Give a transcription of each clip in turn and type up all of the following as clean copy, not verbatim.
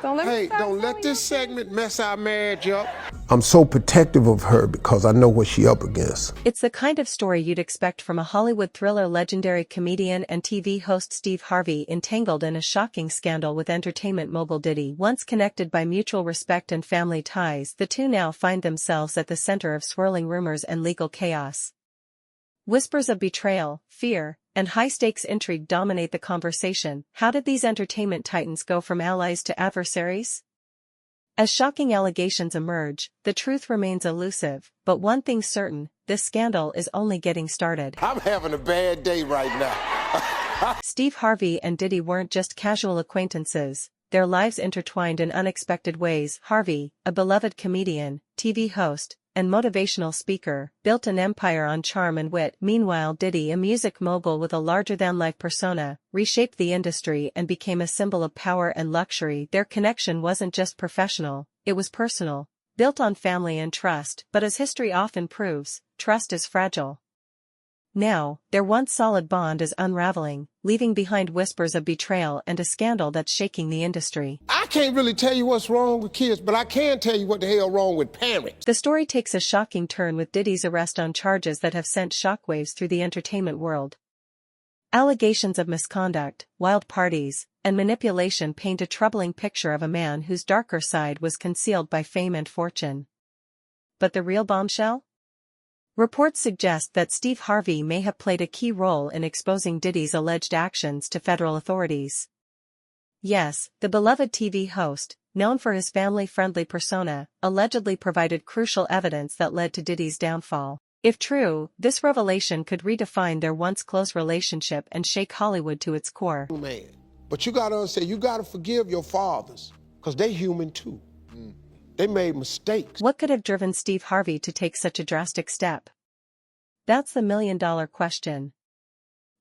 Hey, don't let this segment mess our marriage up. I'm so protective of her because I know what she up against. It's the kind of story you'd expect from a Hollywood thriller. Legendary comedian and TV host Steve Harvey entangled in a shocking scandal with entertainment mogul Diddy. Once connected by mutual respect and family ties, the two now find themselves at the center of swirling rumors and legal chaos. Whispers of betrayal, fear, and high-stakes intrigue dominate the conversation. How did these entertainment titans go from allies to adversaries? As shocking allegations emerge, the truth remains elusive, but one thing's certain, this scandal is only getting started. I'm having a bad day right now. Steve Harvey and Diddy weren't just casual acquaintances, their lives intertwined in unexpected ways. Harvey, a beloved comedian, TV host, and motivational speaker, built an empire on charm and wit. Meanwhile, Diddy, a music mogul with a larger-than-life persona, reshaped the industry and became a symbol of power and luxury. Their connection wasn't just professional, it was personal, built on family and trust. But as history often proves, trust is fragile. Now, their once solid bond is unraveling, leaving behind whispers of betrayal and a scandal that's shaking the industry. I can't really tell you what's wrong with kids, but I can tell you what the hell wrong with parents. The story takes a shocking turn with Diddy's arrest on charges that have sent shockwaves through the entertainment world. Allegations of misconduct, wild parties, and manipulation paint a troubling picture of a man whose darker side was concealed by fame and fortune. But the real bombshell? Reports suggest that Steve Harvey may have played a key role in exposing Diddy's alleged actions to federal authorities. Yes, the beloved TV host, known for his family-friendly persona, allegedly provided crucial evidence that led to Diddy's downfall. If true, this revelation could redefine their once close relationship and shake Hollywood to its core. Man, but you gotta understand, you gotta forgive your fathers, because they human too. They made mistakes. What could have driven Steve Harvey to take such a drastic step? That's the million-dollar question.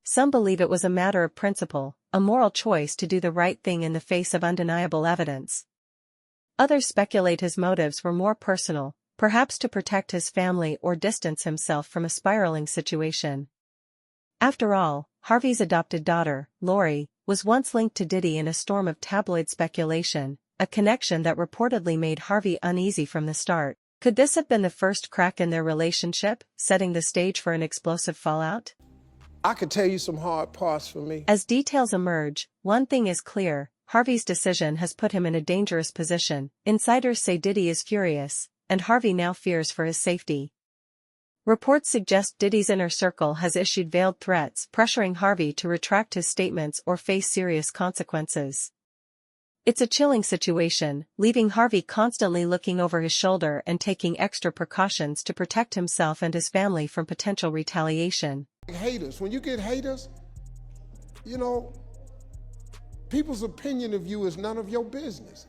Some believe it was a matter of principle, a moral choice to do the right thing in the face of undeniable evidence. Others speculate his motives were more personal, perhaps to protect his family or distance himself from a spiraling situation. After all, Harvey's adopted daughter, Lori, was once linked to Diddy in a storm of tabloid speculation, a connection that reportedly made Harvey uneasy from the start. Could this have been the first crack in their relationship, setting the stage for an explosive fallout? I could tell you some hard parts for me. As details emerge, one thing is clear, Harvey's decision has put him in a dangerous position. Insiders say Diddy is furious, and Harvey now fears for his safety. Reports suggest Diddy's inner circle has issued veiled threats, pressuring Harvey to retract his statements or face serious consequences. It's a chilling situation, leaving Harvey constantly looking over his shoulder and taking extra precautions to protect himself and his family from potential retaliation. Haters, when you get haters, you know, people's opinion of you is none of your business.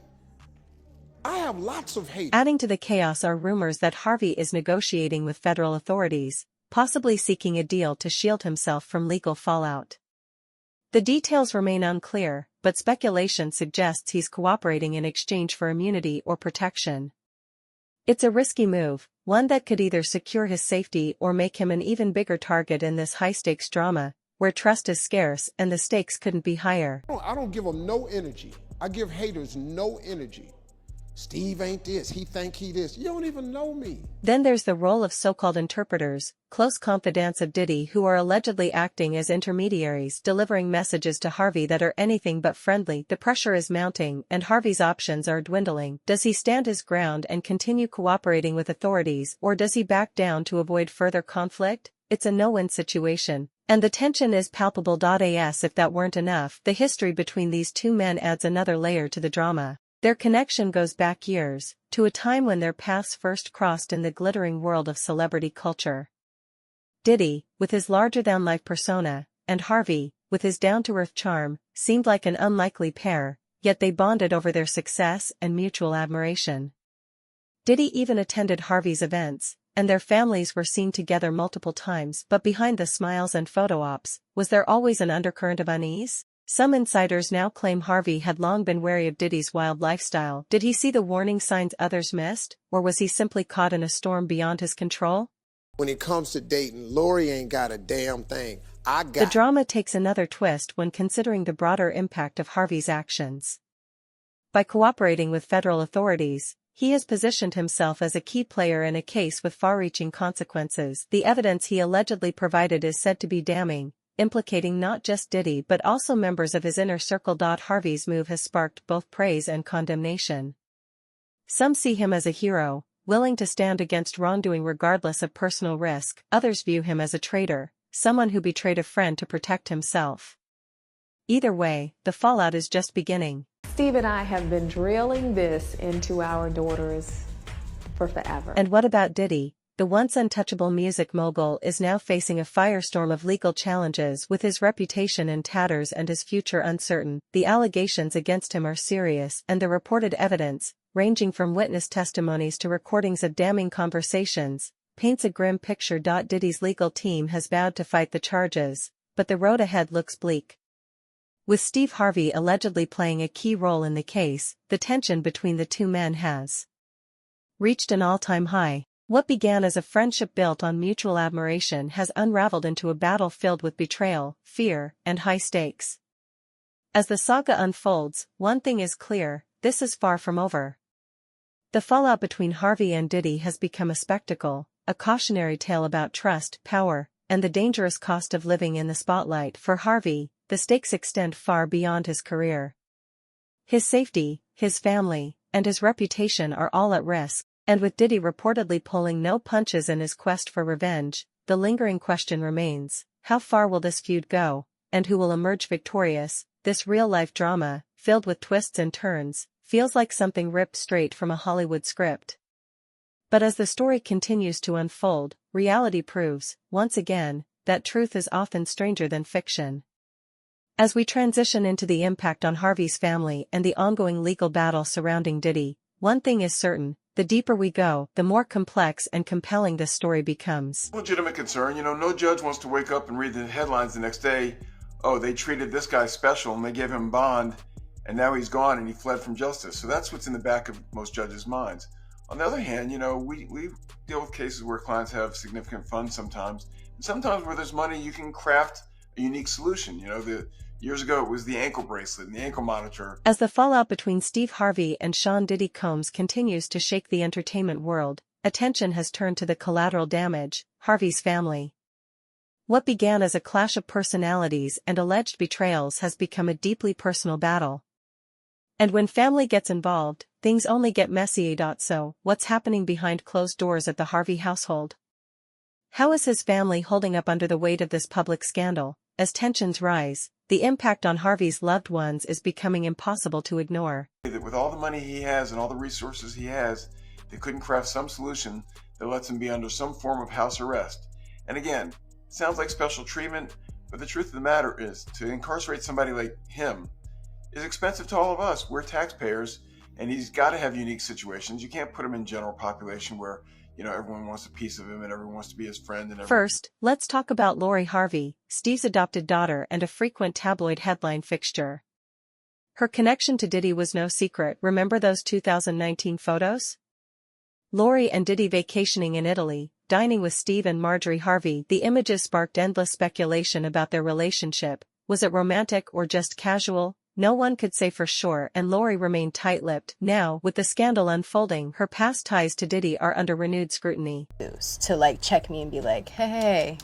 I have lots of haters. Adding to the chaos are rumors that Harvey is negotiating with federal authorities, possibly seeking a deal to shield himself from legal fallout. The details remain unclear, but speculation suggests he's cooperating in exchange for immunity or protection. It's a risky move, one that could either secure his safety or make him an even bigger target in this high-stakes drama, where trust is scarce and the stakes couldn't be higher. I don't give them no energy. I give haters no energy. Steve ain't this, he think he this. You don't even know me. Then there's the role of so-called interpreters, close confidants of Diddy who are allegedly acting as intermediaries, delivering messages to Harvey that are anything but friendly. The pressure is mounting and Harvey's options are dwindling. Does he stand his ground and continue cooperating with authorities, or does he back down to avoid further conflict? It's a no-win situation, and the tension is palpable. As if that weren't enough, the history between these two men adds another layer to the drama. Their connection goes back years, to a time when their paths first crossed in the glittering world of celebrity culture. Diddy, with his larger-than-life persona, and Harvey, with his down-to-earth charm, seemed like an unlikely pair, yet they bonded over their success and mutual admiration. Diddy even attended Harvey's events, and their families were seen together multiple times. But behind the smiles and photo ops, was there always an undercurrent of unease? Some insiders now claim Harvey had long been wary of Diddy's wild lifestyle. Did he see the warning signs others missed, or was he simply caught in a storm beyond his control? When it comes to dating, Lori ain't got a damn thing. The drama takes another twist when considering the broader impact of Harvey's actions. By cooperating with federal authorities, he has positioned himself as a key player in a case with far-reaching consequences. The evidence he allegedly provided is said to be damning, implicating not just Diddy but also members of his inner circle. Harvey's move has sparked both praise and condemnation. Some see him as a hero, willing to stand against wrongdoing regardless of personal risk. Others view him as a traitor, someone who betrayed a friend to protect himself. Either way, the fallout is just beginning. Steve and I have been drilling this into our daughters for forever. And what about Diddy? The once untouchable music mogul is now facing a firestorm of legal challenges with his reputation in tatters and his future uncertain. The allegations against him are serious, and the reported evidence, ranging from witness testimonies to recordings of damning conversations, paints a grim picture. Diddy's legal team has vowed to fight the charges, but the road ahead looks bleak. With Steve Harvey allegedly playing a key role in the case, the tension between the two men has reached an all-time high. What began as a friendship built on mutual admiration has unraveled into a battle filled with betrayal, fear, and high stakes. As the saga unfolds, one thing is clear: this is far from over. The fallout between Harvey and Diddy has become a spectacle, a cautionary tale about trust, power, and the dangerous cost of living in the spotlight. For Harvey, the stakes extend far beyond his career. His safety, his family, and his reputation are all at risk, and with Diddy reportedly pulling no punches in his quest for revenge, the lingering question remains: how far will this feud go, and who will emerge victorious? This real-life drama, filled with twists and turns, feels like something ripped straight from a Hollywood script. But as the story continues to unfold, reality proves, once again, that truth is often stranger than fiction. As we transition into the impact on Harvey's family and the ongoing legal battle surrounding Diddy, one thing is certain: the deeper we go, the more complex and compelling this story becomes. Legitimate concern. No judge wants to wake up and read the headlines the next day: oh, they treated this guy special and they gave him bond, and now he's gone and he fled from justice. So that's what's in the back of most judges' minds. On the other hand, we deal with cases where clients have significant funds sometimes, and sometimes where there's money, you can craft a unique solution. Years ago, it was the ankle bracelet and the ankle monitor. As the fallout between Steve Harvey and Sean Diddy Combs continues to shake the entertainment world, attention has turned to the collateral damage: Harvey's family. What began as a clash of personalities and alleged betrayals has become a deeply personal battle. And when family gets involved, things only get messy. So, what's happening behind closed doors at the Harvey household? How is his family holding up under the weight of this public scandal? As tensions rise, the impact on Harvey's loved ones is becoming impossible to ignore. That with all the money he has and all the resources he has, they couldn't craft some solution that lets him be under some form of house arrest. And again, it sounds like special treatment, but the truth of the matter is, to incarcerate somebody like him is expensive to all of us. We're taxpayers, and he's got to have unique situations. You can't put him in general population where everyone wants a piece of him and everyone wants to be his friend. First, let's talk about Lori Harvey, Steve's adopted daughter and a frequent tabloid headline fixture. Her connection to Diddy was no secret. Remember those 2019 photos? Lori and Diddy vacationing in Italy, dining with Steve and Marjorie Harvey. The images sparked endless speculation about their relationship. Was it romantic or just casual? No one could say for sure, and Lori remained tight-lipped. Now, with the scandal unfolding, her past ties to Diddy are under renewed scrutiny. To check me and be like, hey,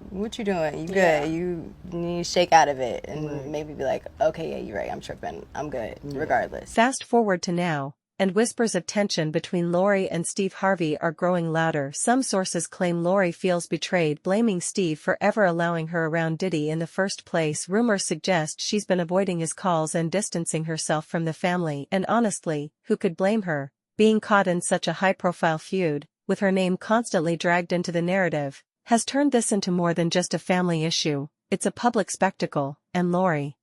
what you doing? You good? Yeah. You need to shake out of it, and maybe be like, okay, yeah, you're right, I'm tripping, I'm good, regardless. Fast forward to now, and whispers of tension between Lori and Steve Harvey are growing louder. Some sources claim Lori feels betrayed, blaming Steve for ever allowing her around Diddy in the first place. Rumors suggest she's been avoiding his calls and distancing herself from the family, and honestly, who could blame her? Being caught in such a high-profile feud, with her name constantly dragged into the narrative, has turned this into more than just a family issue. It's a public spectacle, and Lori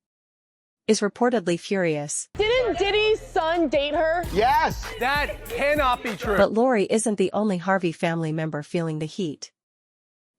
is reportedly furious. Didn't Diddy's son date her? Yes! That cannot be true. But Lori isn't the only Harvey family member feeling the heat.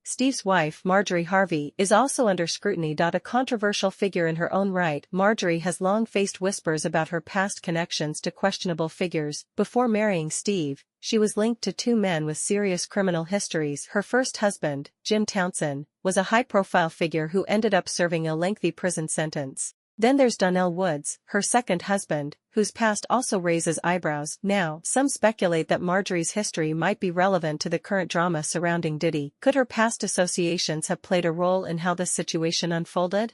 Steve's wife, Marjorie Harvey, is also under scrutiny. A controversial figure in her own right, Marjorie has long faced whispers about her past connections to questionable figures. Before marrying Steve, she was linked to two men with serious criminal histories. Her first husband, Jim Townsend, was a high-profile figure who ended up serving a lengthy prison sentence. Then there's Donnell Woods, her second husband, whose past also raises eyebrows. Now, some speculate that Marjorie's history might be relevant to the current drama surrounding Diddy. Could her past associations have played a role in how this situation unfolded?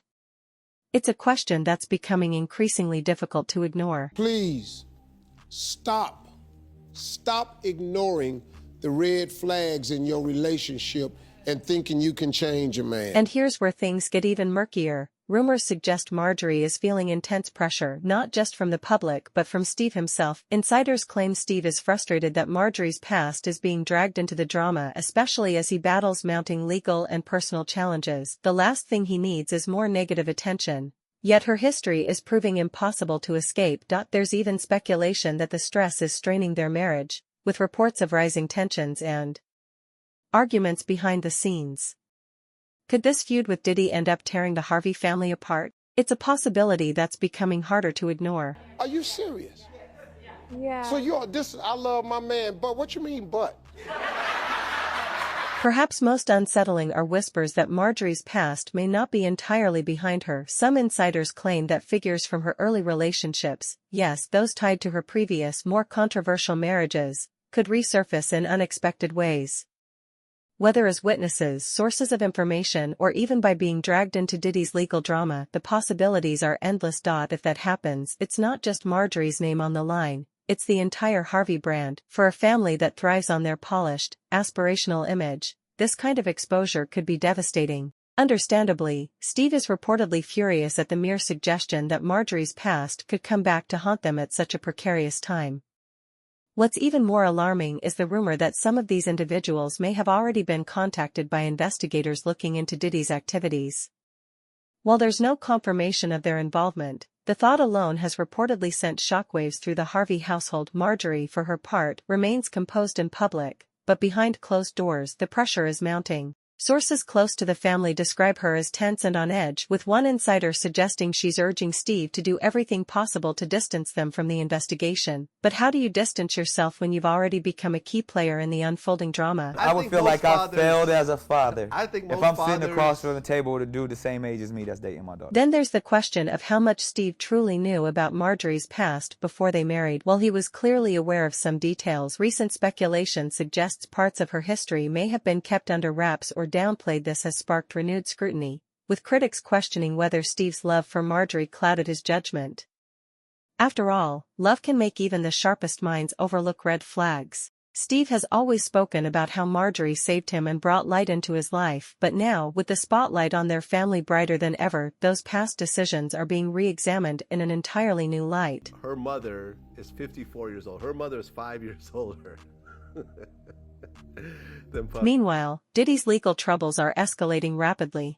It's a question that's becoming increasingly difficult to ignore. Please, stop. Stop ignoring the red flags in your relationship and thinking you can change a man. And here's where things get even murkier. Rumors suggest Marjorie is feeling intense pressure not just from the public but from Steve himself. Insiders claim Steve is frustrated that Marjorie's past is being dragged into the drama, especially as he battles mounting legal and personal challenges. The last thing he needs is more negative attention. Yet her history is proving impossible to escape. There's even speculation that the stress is straining their marriage, with reports of rising tensions and arguments behind the scenes. Could this feud with Diddy end up tearing the Harvey family apart? It's a possibility that's becoming harder to ignore. Are you serious? Yeah. So I love my man, but what you mean, but? Perhaps most unsettling are whispers that Marjorie's past may not be entirely behind her. Some insiders claim that figures from her early relationships, yes, those tied to her previous, more controversial marriages, could resurface in unexpected ways. Whether as witnesses, sources of information, or even by being dragged into Diddy's legal drama, the possibilities are endless. If that happens, it's not just Marjorie's name on the line, it's the entire Harvey brand. For a family that thrives on their polished, aspirational image, this kind of exposure could be devastating. Understandably, Steve is reportedly furious at the mere suggestion that Marjorie's past could come back to haunt them at such a precarious time. What's even more alarming is the rumor that some of these individuals may have already been contacted by investigators looking into Diddy's activities. While there's no confirmation of their involvement, the thought alone has reportedly sent shockwaves through the Harvey household. Marjorie, for her part, remains composed in public, but behind closed doors the pressure is mounting. Sources close to the family describe her as tense and on edge, with one insider suggesting she's urging Steve to do everything possible to distance them from the investigation. But how do you distance yourself when you've already become a key player in the unfolding drama? I would feel like I failed as a father. I think most if I'm fathers... sitting across from the table with a dude the same age as me that's dating my daughter. Then there's the question of how much Steve truly knew about Marjorie's past before they married. While he was clearly aware of some details, recent speculation suggests parts of her history may have been kept under wraps or downplayed. This has sparked renewed scrutiny, with critics questioning whether Steve's love for Marjorie clouded his judgment. After all, love can make even the sharpest minds overlook red flags. Steve has always spoken about how Marjorie saved him and brought light into his life, but now, with the spotlight on their family brighter than ever, those past decisions are being re-examined in an entirely new light. Her mother is 54 years old. Her mother is 5 years older. Meanwhile, Diddy's legal troubles are escalating rapidly.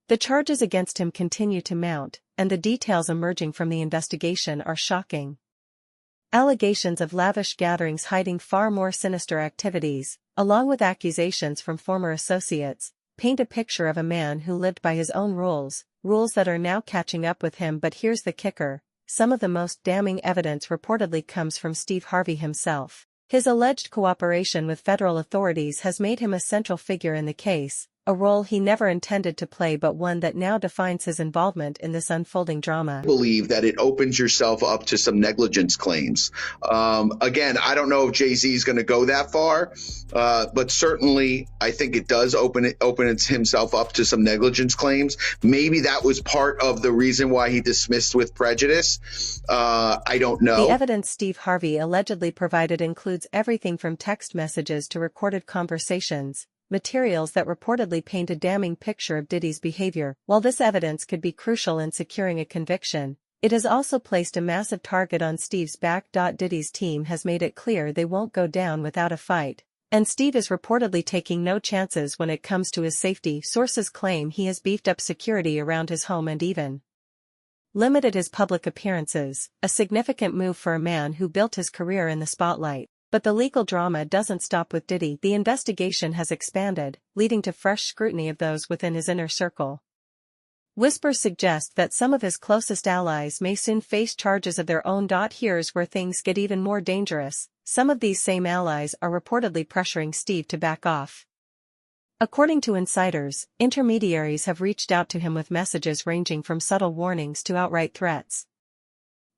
The charges against him continue to mount, and the details emerging from the investigation are shocking. Allegations of lavish gatherings hiding far more sinister activities, along with accusations from former associates, paint a picture of a man who lived by his own rules that are now catching up with him. But here's the kicker: some of the most damning evidence reportedly comes from Steve Harvey himself. His alleged cooperation with federal authorities has made him a central figure in the case, a role he never intended to play but one that now defines his involvement in this unfolding drama. I believe that it opens yourself up to some negligence claims. Again, I don't know if Jay-Z is going to go that far, but certainly I think it does open himself up to some negligence claims. Maybe that was part of the reason why he dismissed with prejudice. I don't know. The evidence Steve Harvey allegedly provided includes everything from text messages to recorded conversations, materials that reportedly paint a damning picture of Diddy's behavior. While this evidence could be crucial in securing a conviction, it has also placed a massive target on Steve's back. Diddy's team has made it clear they won't go down without a fight, and Steve is reportedly taking no chances when it comes to his safety. Sources claim he has beefed up security around his home and even limited his public appearances, a significant move for a man who built his career in the spotlight. But the legal drama doesn't stop with Diddy. The investigation has expanded, leading to fresh scrutiny of those within his inner circle. Whispers suggest that some of his closest allies may soon face charges of their own. Here's where things get even more dangerous. Some of these same allies are reportedly pressuring Steve to back off. According to insiders, intermediaries have reached out to him with messages ranging from subtle warnings to outright threats.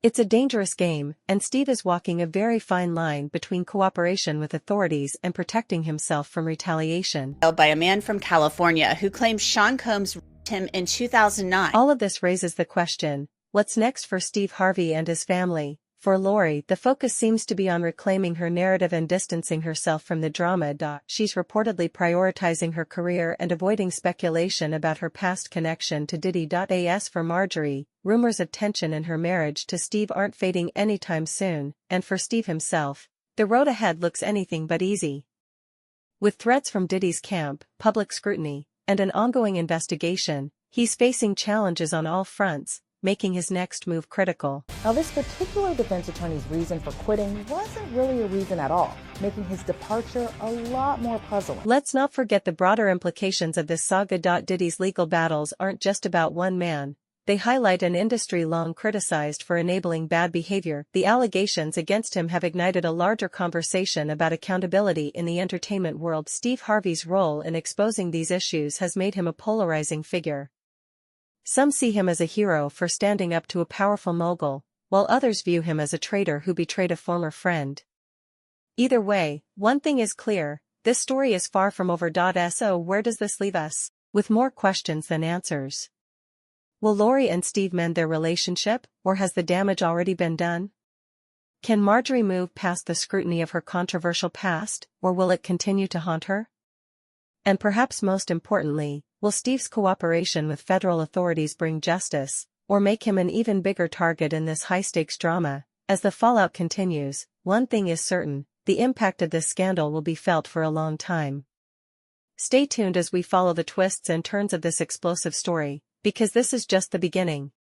It's a dangerous game, and Steve is walking a very fine line between cooperation with authorities and protecting himself from retaliation. By a man from California who claims Sean Combs raped him in 2009. All of this raises the question, what's next for Steve Harvey and his family? For Lori, the focus seems to be on reclaiming her narrative and distancing herself from the drama. She's reportedly prioritizing her career and avoiding speculation about her past connection to Diddy. As for Marjorie, rumors of tension in her marriage to Steve aren't fading anytime soon, and for Steve himself, the road ahead looks anything but easy. With threats from Diddy's camp, public scrutiny, and an ongoing investigation, he's facing challenges on all fronts, making his next move critical. Now, this particular defense attorney's reason for quitting wasn't really a reason at all, making his departure a lot more puzzling. Let's not forget the broader implications of this saga. Diddy's legal battles aren't just about one man. They highlight an industry long criticized for enabling bad behavior. The allegations against him have ignited a larger conversation about accountability in the entertainment world. Steve Harvey's role in exposing these issues has made him a polarizing figure. Some see him as a hero for standing up to a powerful mogul, while others view him as a traitor who betrayed a former friend. Either way, one thing is clear, this story is far from over. So where does this leave us? With more questions than answers. Will Lori and Steve mend their relationship, or has the damage already been done? Can Marjorie move past the scrutiny of her controversial past, or will it continue to haunt her? And perhaps most importantly, will Steve's cooperation with federal authorities bring justice, or make him an even bigger target in this high-stakes drama? As the fallout continues, one thing is certain, the impact of this scandal will be felt for a long time. Stay tuned as we follow the twists and turns of this explosive story, because this is just the beginning.